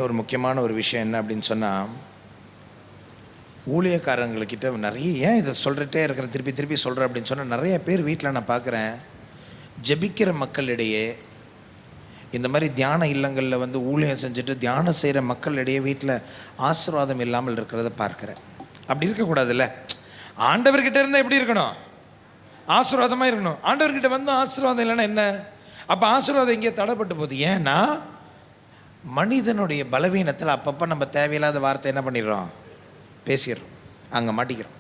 இன்னொரு முக்கியமான ஒரு விஷயம் என்ன அப்படின்னு சொன்னால், ஊழியக்காரங்கக்கிட்ட நிறைய, ஏன் இதை சொல்லிட்டே இருக்கிற திருப்பி திருப்பி சொல்கிறேன் அப்படின்னு சொன்னால், நிறைய பேர் வீட்டில் நான் பார்க்குறேன், ஜெபிக்கிற மக்களிடையே, இந்த மாதிரி தியான இல்லங்களில் வந்து ஊழியம் செஞ்சுட்டு தியானம் செய்கிற மக்களிடையே வீட்டில் ஆசீர்வாதம் இல்லாமல் இருக்கிறத பார்க்குறேன். அப்படி இருக்கக்கூடாதுல்ல. ஆண்டவர்கிட்ட இருந்தால் எப்படி இருக்கணும்? ஆசீர்வாதமாக இருக்கணும். ஆண்டவர்கிட்ட வந்து ஆசீர்வாதம் இல்லைன்னா என்ன? அப்போ ஆசீர்வாதம் எங்கேயோ தடைப்பட்டு போகுது. ஏன்னா மனிதனுடைய பலவீனத்தில் அப்பப்போ நம்ம தேவையில்லாத வார்த்தை என்ன பண்ணிடுறோம்? பேசிடுறோம், அங்கே மாட்டிக்கிறோம்.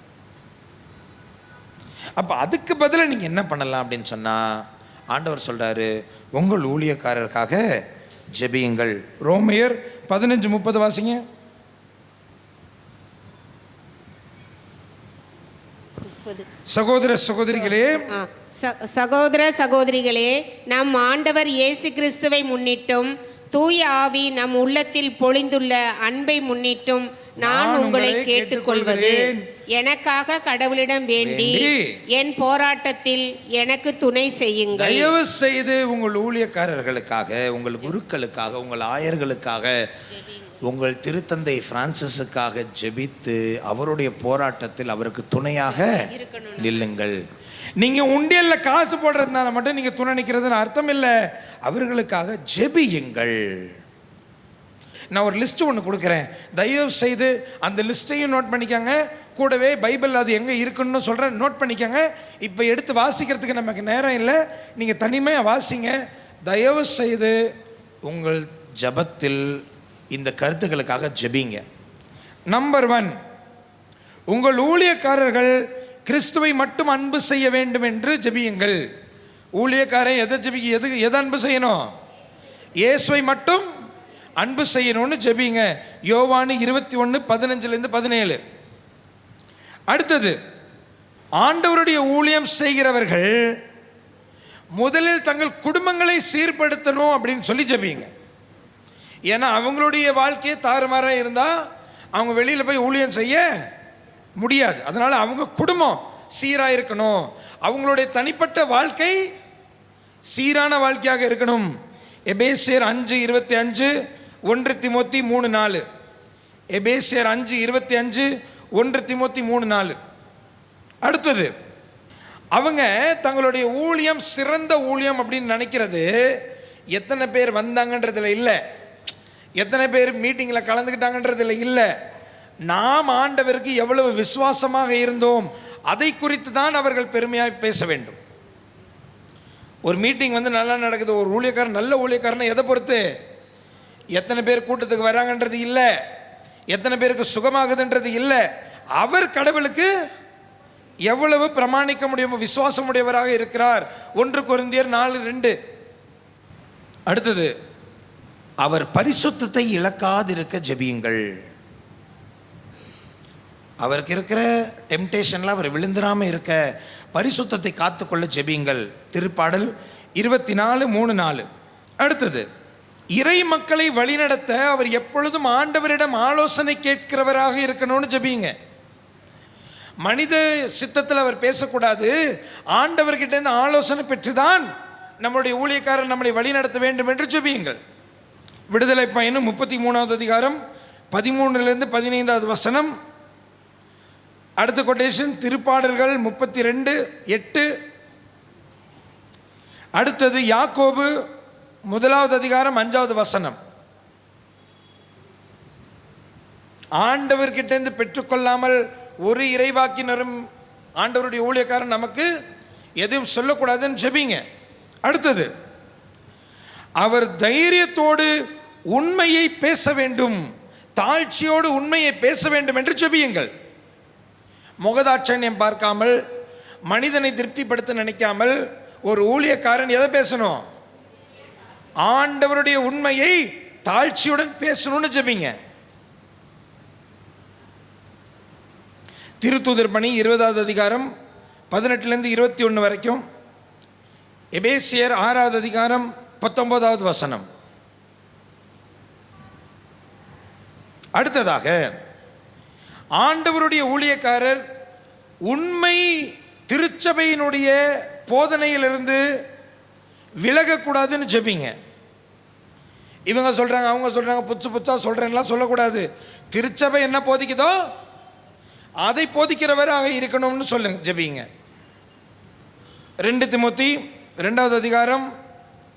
அப்போ அதுக்கு பதிலாக நீங்கள் என்ன பண்ணலாம் அப்படின்னு சொன்னால், ஆண்டவர் சொல்கிறாரு, உங்கள் ஊழியக்காரருக்காக ஜெபியுங்கள். ரோமையர் 15:30 வாசிங்க. சகோதர சகோதரிகளே, நம் ஆண்டவர் இயேசு கிறிஸ்துவை முன்னிட்டும் தூய ஆவி நம் உள்ளத்தில் பொழிந்துள்ள அன்பை முன்னிட்டும் நான் உங்களை கேட்டுக்கொள்வது, எனக்காக கடவுளிடம் வேண்டி என் போராட்டத்தில் எனக்கு துணை செய்யுங்கள். தயவு செய்து உங்கள் ஊழியக்காரர்களுக்காக, உங்கள் குருக்களுக்காக, உங்கள் ஆயர்களுக்காக, உங்கள் திருத்தந்தை பிரான்சிஸுக்காக ஜெபித்து அவருடைய போராட்டத்தில் அவருக்கு துணையாக நில்லுங்கள். நீங்கள் உண்டியல்ல காசு போடுறதுனால மட்டும் நீங்கள் துணை நிற்கிறதுன்னு அர்த்தம் இல்லை. அவர்களுக்காக ஜெபியுங்கள். நான் ஒரு லிஸ்ட்டு ஒன்று கொடுக்குறேன், தயவு செய்து அந்த லிஸ்ட்டையும் நோட் பண்ணிக்கோங்க. கூடவே பைபிள் அது எங்கே இருக்குன்னு சொல்கிறேன், நோட் பண்ணிக்கோங்க. இப்போ எடுத்து வாசிக்கிறதுக்கு நமக்கு நேரம் இல்லை, நீங்கள் தனிமையாக வாசிங்க. தயவு செய்து உங்கள் ஜபத்தில் இந்த கருத்துக்களுக்காக ஜெபிங்க. நம்பர் 1, உங்கள் ஊழியக்காரர்கள் கிறிஸ்துவை மட்டும் அன்பு செய்ய வேண்டும் என்று ஜெபியுங்கள். ஊழியக்காரன் எதை அன்பு செய்யணும்? இயேசுவை மட்டும் அன்பு செய்யணும்னு ஜெபிங்க. யோவான் 21:15-17. அடுத்தது, ஆண்டவருடைய ஊழியம் செய்கிறவர்கள் முதலில் தங்கள் குடும்பங்களை சீர்படுத்தணும் அப்படின்னு சொல்லி ஜெபிங்க. ஏன்னா அவங்களுடைய வாழ்க்கையே தாறுமாறாக இருந்தால் அவங்க வெளியில் போய் ஊழியம் செய்ய முடியாது. அதனால் அவங்க குடும்பம் சீராக இருக்கணும், அவங்களுடைய தனிப்பட்ட வாழ்க்கை சீரான வாழ்க்கையாக இருக்கணும். எபேசியர் 5:25, 1 தீமோத்தி 3:4. எபேசியர் 5:25, 1 தீமோத்தி 3:4. அடுத்தது, அவங்க தங்களுடைய ஊழியம் சிறந்த ஊழியம் அப்படின்னு நினைக்கிறது எத்தனை பேர் வந்தாங்கன்றதில் இல்லை, எத்தனை பேர் மீட்டிங்கில் கலந்துக்கிட்டாங்கன்றதில் இல்லை, நாம் ஆண்டவருக்கு எவ்வளவு விசுவாசமாக இருந்தோம் அதை குறித்து தான் அவர்கள் பெருமையாக பேச வேண்டும். ஒரு மீட்டிங் வந்து நல்லா நடக்குது, ஒரு ஊழியக்காரன் நல்ல ஊழியக்காரனை எதை பொறுத்து? எத்தனை பேர் கூட்டத்துக்கு வராங்கன்றது இல்லை, எத்தனை பேருக்கு சுகமாகுதுன்றது இல்லை, அவர் கடவுளுக்கு எவ்வளவு பிரமாணிக்க முடியுமோ விசுவாசம் உடையவராக இருக்கிறார். 1 கொரிந்தியர் 4:2. அடுத்தது, அவர் பரிசுத்தத்தை இழக்காதிருக்க ஜெபியுங்கள். அவருக்கு இருக்கிற டெம்டேஷனில் அவர் விழுந்துடாமல் இருக்க பரிசுத்தத்தை காத்துக்கொள்ள ஜெபியுங்கள். திருப்பாடல் 24:3-4. அடுத்தது, இறை மக்களை வழிநடத்த அவர் எப்பொழுதும் ஆண்டவரிடம் ஆலோசனை கேட்கிறவராக இருக்கணும்னு ஜெபியுங்க. மனித சித்தத்தில் அவர் பேசக்கூடாது, ஆண்டவர்கிட்ட இருந்து ஆலோசனை பெற்றுதான் நம்முடைய ஊழியக்காரர் நம்மளை வழிநடத்த வேண்டும் என்று ஜெபியுங்கள். விடுதலை பயணம் 33வது அதிகாரம் 13-15 வசனம். அடுத்த கொட்டேஷன் திருப்பாடல்கள் 32:8. அடுத்தது யாக்கோபு 1வது அதிகாரம் 5வது வசனம். ஆண்டவர்கிட்டேருந்து பெற்றுக்கொள்ளாமல் ஒரு இறைவாக்கினரும் ஆண்டவருடைய ஊழியக்காரன் நமக்கு எதுவும் சொல்லக்கூடாதுன்னு ஜெபிங்க. அடுத்தது, அவர் தைரியத்தோடு உண்மையை பேச வேண்டும், தாழ்ச்சியோடு உண்மையை பேச வேண்டும் என்று ஜெபியுங்கள். முகதாட்சண்யம் பார்க்காமல், மனிதனை திருப்திப்படுத்த நினைக்காமல் ஒரு ஊழியக்காரன் எதை பேசணும்? ஆண்டவருடைய உண்மையை தாழ்ச்சியுடன் பேசணும்னு ஜெபிங்க. திருத்தூதர் பணி 20வது அதிகாரம் 18-21 வரைக்கும். எபேசியர் 6வது அதிகாரம் 19வது வசனம். அடுத்ததாக, ஆண்டவருடைய ஊழியக்காரர் உண்மை திருச்சபையினுடைய போதனையிலிருந்து விலகக்கூடாதுன்னு ஜெபிங்க. இவங்க சொல்கிறாங்க அவங்க சொல்கிறாங்க புதுசா சொல்கிறேன்லாம் சொல்லக்கூடாது. திருச்சபை என்ன போதிக்குதோ அதை போதிக்கிறவராக இருக்கணும்னு சொல்லுங்க, ஜெபிங்க. 2 திமோத்தி 2வது அதிகாரம்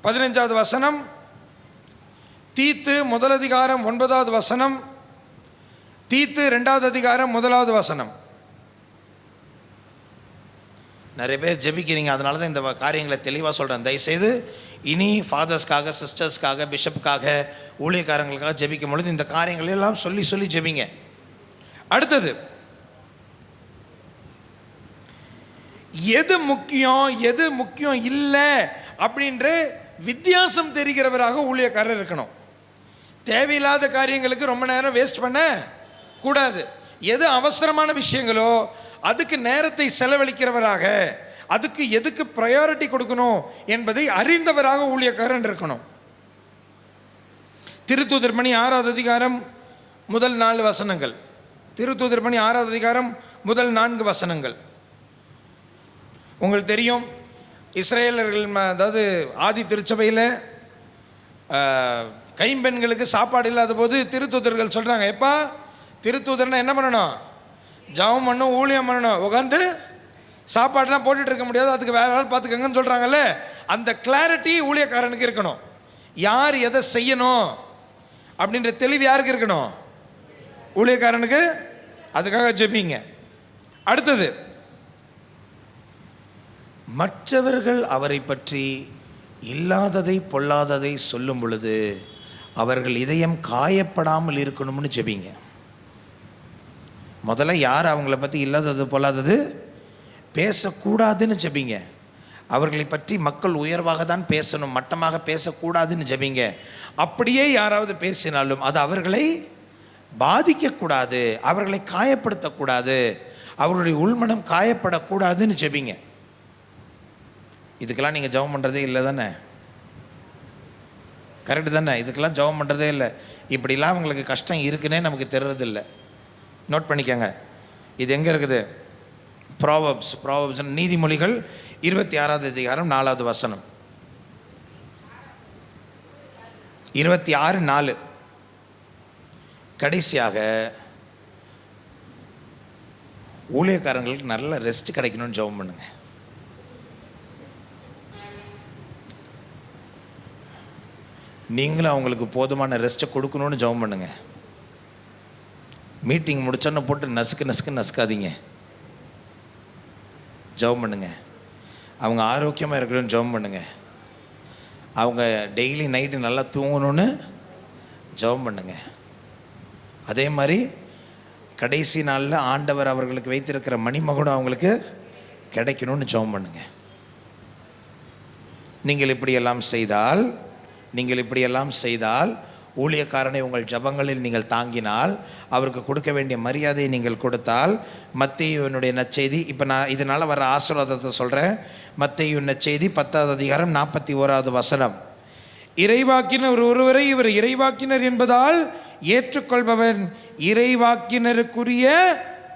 15வது வசனம், தீத்து 1 அதிகாரம் 9வது வசனம், தீத்து 2வது அதிகாரம் 1வது வசனம். நிறைய பேர் ஜெபிக்கிறீங்க, அதனால தான் இந்த காரியங்களை தெளிவாக சொல்கிறேன். தயவுசெய்து இனி ஃபாதர்ஸ்க்காக, சிஸ்டர்ஸ்க்காக, பிஷப்புக்காக, ஊழியக்காரங்களுக்காக ஜெபிக்கும் பொழுது இந்த காரியங்களெல்லாம் சொல்லி சொல்லி ஜெபிங்க. அடுத்தது, எது முக்கியம் எது முக்கியம் இல்லை அப்படின்ற வித்தியாசம் தெரிகிறவராக ஊழியக்காரர் இருக்கணும். தேவையில்லாத காரியங்களுக்கு ரொம்ப நேரம் வேஸ்ட் பண்ண கூடாது. எது அவசரமான விஷயங்களோ அதுக்கு நேரத்தை செலவழிக்கிறவராக, அதுக்கு எதுக்கு ப்ரையாரிட்டி கொடுக்கணும் என்பதை அறிந்தவராக ஊழியக்காரன் இருக்கணும். திருத்தூதர் பணி 6வது அதிகாரம் முதல் 4 வசனங்கள். திருத்தூதர் பணி 6வது அதிகாரம் முதல் 4 வசனங்கள். உங்களுக்கு தெரியும், இஸ்ரேலர்கள் அதாவது ஆதி திருச்சபையில் கைம்பெண்களுக்கு சாப்பாடு இல்லாத போது திருத்தூதர்கள் சொல்கிறாங்க, எப்பா திருத்தூதர்னா என்ன பண்ணணும்? ஜெபம் பண்ணணும், ஊழியம் பண்ணணும், உட்காந்து சாப்பாடெலாம் போட்டுட்டு இருக்க முடியாது, அதுக்கு வேற யாரும் பார்த்துக்கங்கன்னு சொல்கிறாங்கல்ல. அந்த கிளாரிட்டி ஊழியக்காரனுக்கு இருக்கணும். யார் எதை செய்யணும் அப்படின்ற தெளிவு யாருக்கு இருக்கணும்? ஊழியக்காரனுக்கு. அதுக்காக ஜெபிங்க. அடுத்தது, மற்றவர்கள் அவரை பற்றி இல்லாததை பொல்லாததை சொல்லும் பொழுது அவர்கள் இதயம் காயப்படாமல் இருக்கணும்னு ஜெபிங்க. முதல்ல யார் அவங்கள பற்றி இல்லாதது பொல்லாதது பேசக்கூடாதுன்னு ஜெபிங்க. அவர்களை பற்றி மக்கள் உயர்வாக தான் பேசணும், மட்டமாக பேசக்கூடாதுன்னு ஜெபிங்க. அப்படியே யாராவது பேசினாலும் அது அவர்களை பாதிக்கக்கூடாது, அவர்களை காயப்படுத்தக்கூடாது, அவருடைய உள்மனம் காயப்படக்கூடாதுன்னு ஜெபிங்க. இதுக்கெல்லாம் நீங்கள் ஜெபம் பண்ணுறதே இல்லை தானே? கரெக்டு தானே? இதுக்கெல்லாம் ஜெபம் பண்ணுறதே இல்லை. இப்படிலாம் அவங்களுக்கு கஷ்டம் இருக்குன்னே நமக்கு தெரிறதில்லை. நோட் பண்ணிக்கோங்க. இது எங்கே இருக்குது? ப்ராவர்ப்ஸ் நீதிமொழிகள் 26வது அதிகாரம் 4வது வசனம். 26:4. கடைசியாக ஊழியக்காரங்களுக்கு நல்ல ரெஸ்ட் கிடைக்கணும்னு ஜெபம் பண்ணுங்க. நீங்களும் அவங்களுக்கு போதுமான ரெஸ்ட்டை கொடுக்கணும்னு ஜெபம் பண்ணுங்க. மீட்டிங் முடிச்சோன்னு போட்டு நசுக்காதீங்க, ஜெபம் பண்ணுங்க. அவங்க ஆரோக்கியமாக இருக்கணும்னு ஜெபம் பண்ணுங்க. அவங்க டெய்லி நைட்டு நல்லா தூங்கணும்னு ஜெபம் பண்ணுங்க. அதே மாதிரி கடைசி நாளில் ஆண்டவர் அவர்களுக்கு வைத்திருக்கிற மணிமகுடம் அவங்களுக்கு கிடைக்கணும்னு ஜெபம் பண்ணுங்க. நீங்கள் இப்படியெல்லாம் செய்தால் ஊழியக்காரனை உங்கள் ஜபங்களில் நீங்கள் தாங்கினால், அவருக்கு கொடுக்க வேண்டிய மரியாதையை நீங்கள் கொடுத்தால், மத்தேயுவினுடைய நற்செய்தி, இப்போ நான் இதனால் வர ஆசீர்வாதத்தை சொல்கிறேன். மத்தேயு நற்செய்தி 10வது அதிகாரம் 41வது வசனம். இறைவாக்கினர் ஒருவரை இவர் இறைவாக்கினர் என்பதால் ஏற்றுக்கொள்பவன் இறைவாக்கினருக்குரிய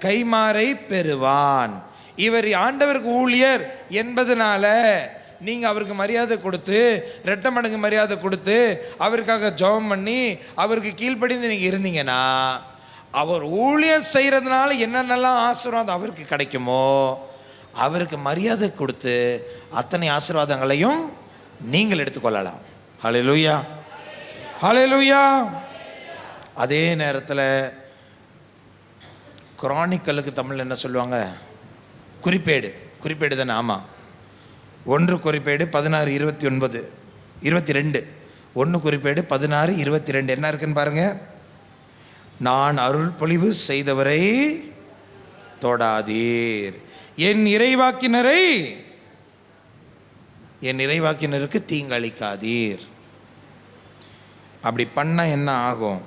கைமாறை பெறுவான். இவர் ஆண்டவருக்கு ஊழியர் என்பதனால நீங்கள் அவருக்கு மரியாதை கொடுத்து, 2 மடங்கு மரியாதை கொடுத்து, அவருக்காக ஜெபம் பண்ணி, அவருக்கு கீழ்ப்படிந்து நீங்கள் இருந்தீங்கன்னா, அவர் ஊழியம் செய்கிறதுனால என்னென்னலாம் ஆசீர்வாதம் அவருக்கு கிடைக்குமோ அவருக்கு மரியாதை கொடுத்து அத்தனை ஆசீர்வாதங்களையும் நீங்கள் எடுத்துக்கொள்ளலாம். ஹல்லேலூயா, ஹல்லேலூயா. அதே நேரத்தில் குரானிக்கலுக்கு தமிழில் என்ன சொல்லுவாங்க? குறிப்பேடு தானே? ஆமாம். 1 குறிப்பேடு 16:22. 1 குறிப்பேடு 16:22 என்ன இருக்குன்னு பாருங்க. நான் அருள் பொழிவு செய்தவரை தொடாதீர், என் இறைவாக்கினருக்கு தீங்களிக்காதீர். அப்படி பண்ண என்ன ஆகும்?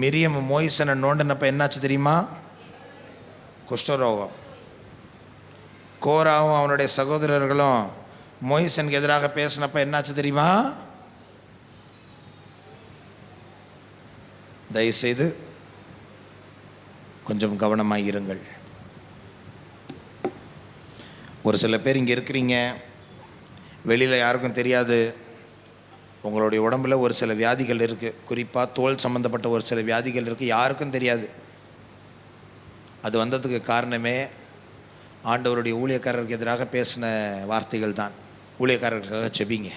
மிரியம் மோய்சனை நோண்டினப்ப என்னாச்சு தெரியுமா? குஷ்டரோகம். கோராவும் அவனுடைய சகோதரர்களும் மோய்சனுக்கு எதிராக பேசினப்ப என்னாச்சு தெரியுமா? தயவுசெய்து கொஞ்சம் கவனமாக இருங்கள். ஒரு சில பேர் இங்கே இருக்கிறீங்க, வெளியில் யாருக்கும் தெரியாது, உங்களுடைய உடம்புல ஒரு சில வியாதிகள் இருக்குது, குறிப்பாக தோல் சம்மந்தப்பட்ட ஒரு சில வியாதிகள் இருக்குது, யாருக்கும் தெரியாது. அது வந்ததுக்கு காரணமே ஆண்டவருடைய ஊழியக்காரருக்கு எதிராக பேசின வார்த்தைகள் தான். ஊழியக்காரர்களுக்காக ஜெபிங்க.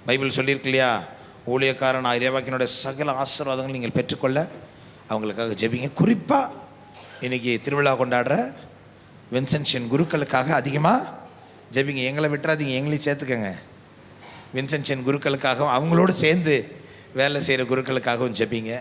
பைபிள் சொல்லியிருக்கு இல்லையா, ஊழியக்காரன் இறைவாக்கினுடைய சகல ஆசீர்வாதங்கள் நீங்கள் பெற்றுக்கொள்ள அவங்களுக்காக ஜெபிங்க. குறிப்பாக இன்றைக்கி திருவிழா கொண்டாடுற வின்சென்ஷியன் குருக்களுக்காக அதிகமாக ஜெபிங்க. எங்களை விட்டுறாதீங்க, எங்களையும் சேர்த்துக்கங்க. வின்சென்ஷியன் குருக்களுக்காகவும் அவங்களோடு சேர்ந்து வேலை செய்கிற குருக்களுக்காகவும் ஜெபிங்க.